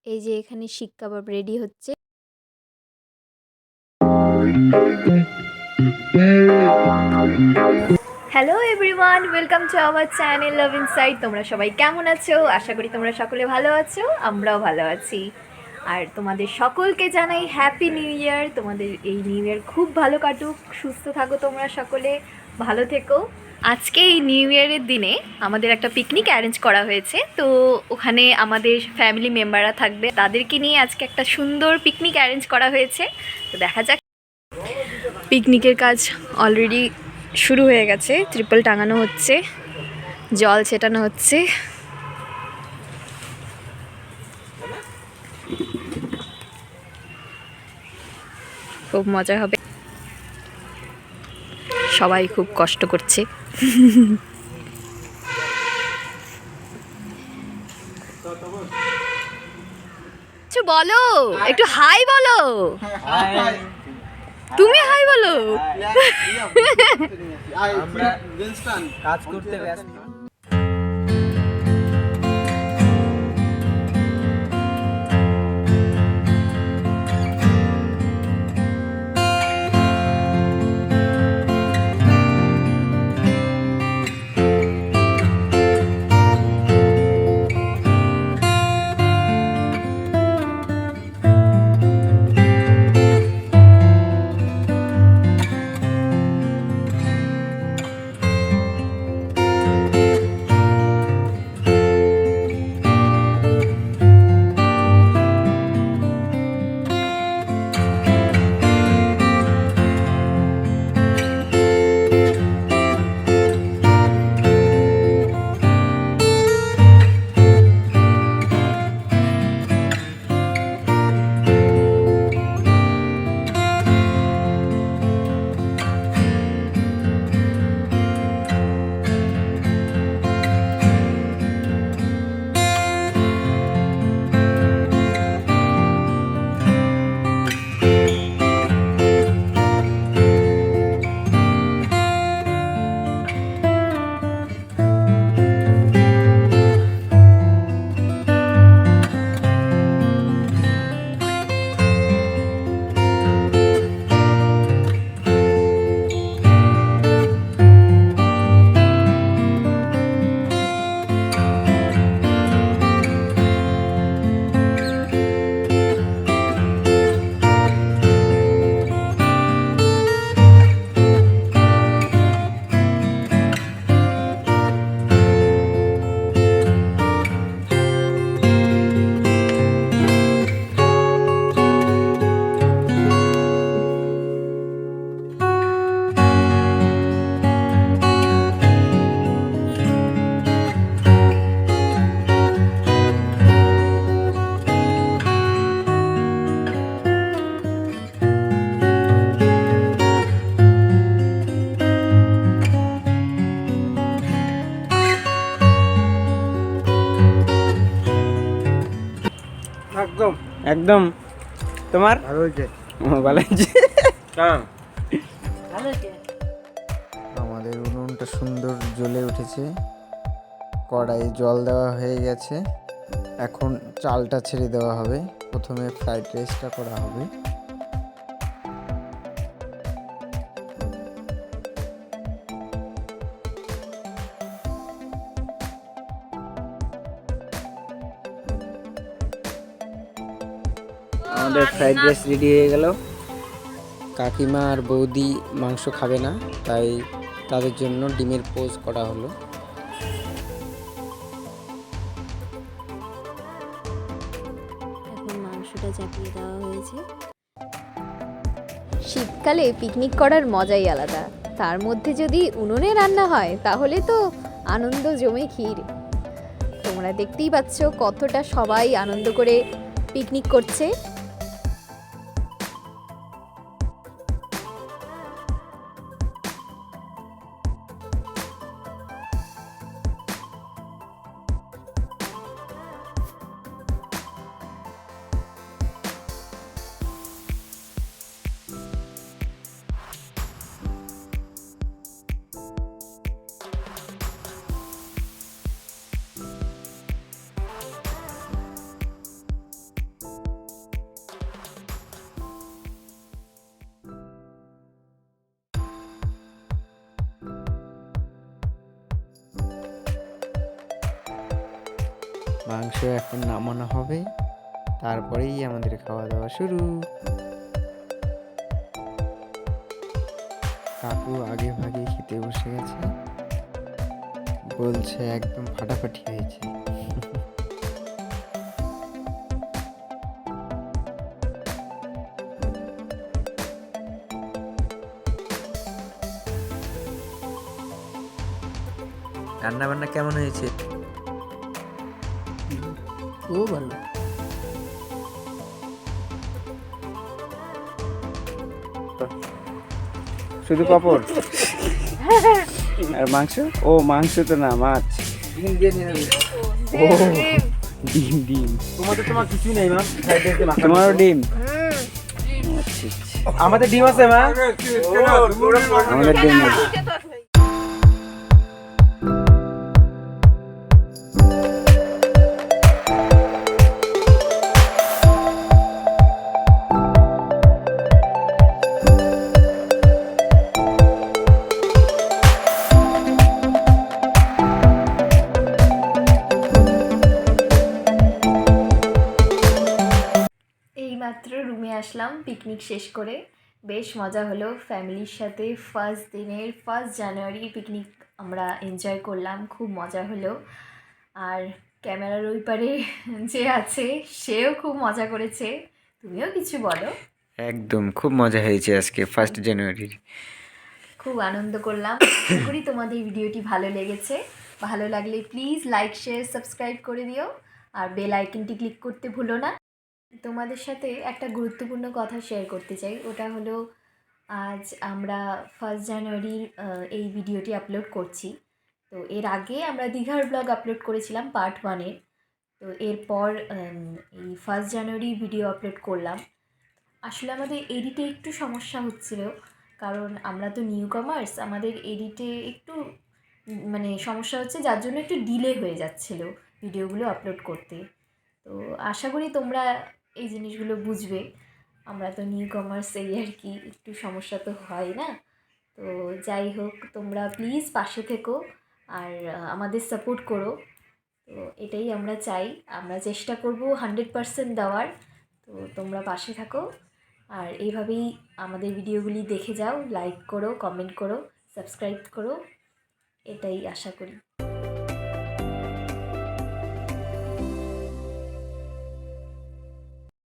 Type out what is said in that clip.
এই যে এখানে শিক কাবাব রেডি হচ্ছে। Hello everyone, welcome to our channel love inside. তোমরা সবাই কেমন আছো? আশা করি তোমরা সকলে ভালো আছো, আমরাও ভালো আছি। আর তোমাদের সকলকে জানাই হ্যাপি নিউ ইয়ার। তোমাদের এই নিউ ইয়ার খুব ভালো কাটুক, সুস্থ থাকো তোমরা সকলে, ভালো থেকো। আজকে এই নিউ ইয়ারের দিনে আমাদের একটা পিকনিক অ্যারেঞ্জ করা হয়েছে, তো ওখানে আমাদের ফ্যামিলি মেম্বাররা থাকবে, তাদেরকে নিয়ে আজকে একটা সুন্দর পিকনিক অ্যারেঞ্জ করা হয়েছে। তো দেখা যাক। পিকনিকের কাজ অলরেডি শুরু হয়ে গেছে, ত্রিপল টাঙানো হচ্ছে, জল ছেটানো হচ্ছে। খুব মজা হবে, সবাই খুব কষ্ট করছে। কিছু বলো, একটু হাই বলো। তুমি হাই বলো। আমরা কাজ করতে ব্যস্ত। একদম একদম তোমার ভালো হয়েছে। ভালো হয়েছে। আমাদের উনুনটা সুন্দর জ্বলে উঠেছে, কড়াই জল দেওয়া হয়ে গেছে। এখন চালটা ছেড়ে দেওয়া হবে। প্রথমে ফ্রাইড রাইসটা করা হবে। আমাদের ফ্রাইড রাইস রেডি হয়ে গেল। কাকিমা আর বৌদি মাংস খাবে না, তাই তাদের জন্য ডিমের পোজ করা হলো। এখন মাংসটা চাপিয়ে দেওয়া হয়েছে। শীতকালে পিকনিক করার মজাই আলাদা, তার মধ্যে যদি উনুনে রান্না হয় তাহলে তো আনন্দ জমে ক্ষীর। তোমরা দেখতেই পাচ্ছ কতটা সবাই আনন্দ করে পিকনিক করছে। মাংস এখন নামানো হবে, তারপরেই আমাদের খাওয়া দাওয়া শুরু। কাকু আগে ভাগে খেতে বসে গেছে, বলছে একদম ফাটাফাটি হয়েছে। রান্না বান্না কেমন হয়েছে? খুব ভালো। শুধু পাপড় আর মাংস? ও মাংস তো না, মাছ। ও ডিম ডিম। তোমার কিছু নেই মা। তোমারও ডিম? আমাদের ডিম আছে মা। আমাদের ডিম নেই। এইমাত্র রুমে আসলাম পিকনিক শেষ করে। বেশ মজা হলো ফ্যামিলির সাথে। ফার্স্ট জানুয়ারি পিকনিক আমরা এনজয় করলাম, খুব মজা হলো। আর ক্যামেরার ওই পারে যে আছে সেও খুব মজা করেছে। তুমিও কিছু বলো। একদম খুব মজা হয়েছে আজকে 1 জানুয়ারির। খুব আনন্দ করলাম। আশা করি তোমাদের ভিডিওটি ভালো লেগেছে। ভালো লাগলে প্লিজ লাইক শেয়ার সাবস্ক্রাইব করে দিও, আর বেল আইকনটি ক্লিক করতে ভুলো না। তোমাদের সাথে একটা গুরুত্বপূর্ণ কথা শেয়ার করতে চাই, ওটা হলো আজ আমরা 1 জানুয়ারির এই ভিডিওটি আপলোড করছি। তো এর আগে আমরা দীঘার ব্লগ আপলোড করেছিলাম পার্ট 1-এর। তো এরপর এই 1 জানুয়ারি ভিডিও আপলোড করলাম। আসলে আমাদের এডিটে একটু সমস্যা হচ্ছিল, কারণ আমরা তো নিউ কামার্স, আমাদের এডিটে একটু মানে সমস্যা হচ্ছে, যার জন্য একটু ডিলে হয়ে যাচ্ছিলো ভিডিওগুলো আপলোড করতে। তো আশা করি তোমরা এই জিনিসগুলো বুঝবে। আমরা তো নিউ কমার্স, এই আর কি, একটু সমস্যা তো হয় না। তো যাই হোক, তোমরা প্লিজ পাশে থেকো আর আমাদের সাপোর্ট করো। তো এটাই আমরা চাই, আমরা চেষ্টা করব 100% দেওয়ার। তো তোমরা পাশে থাকো আর এইভাবেই আমাদের ভিডিওগুলি দেখে যাও, লাইক করো, কমেন্ট করো, সাবস্ক্রাইব করো, এটাই আশা করি।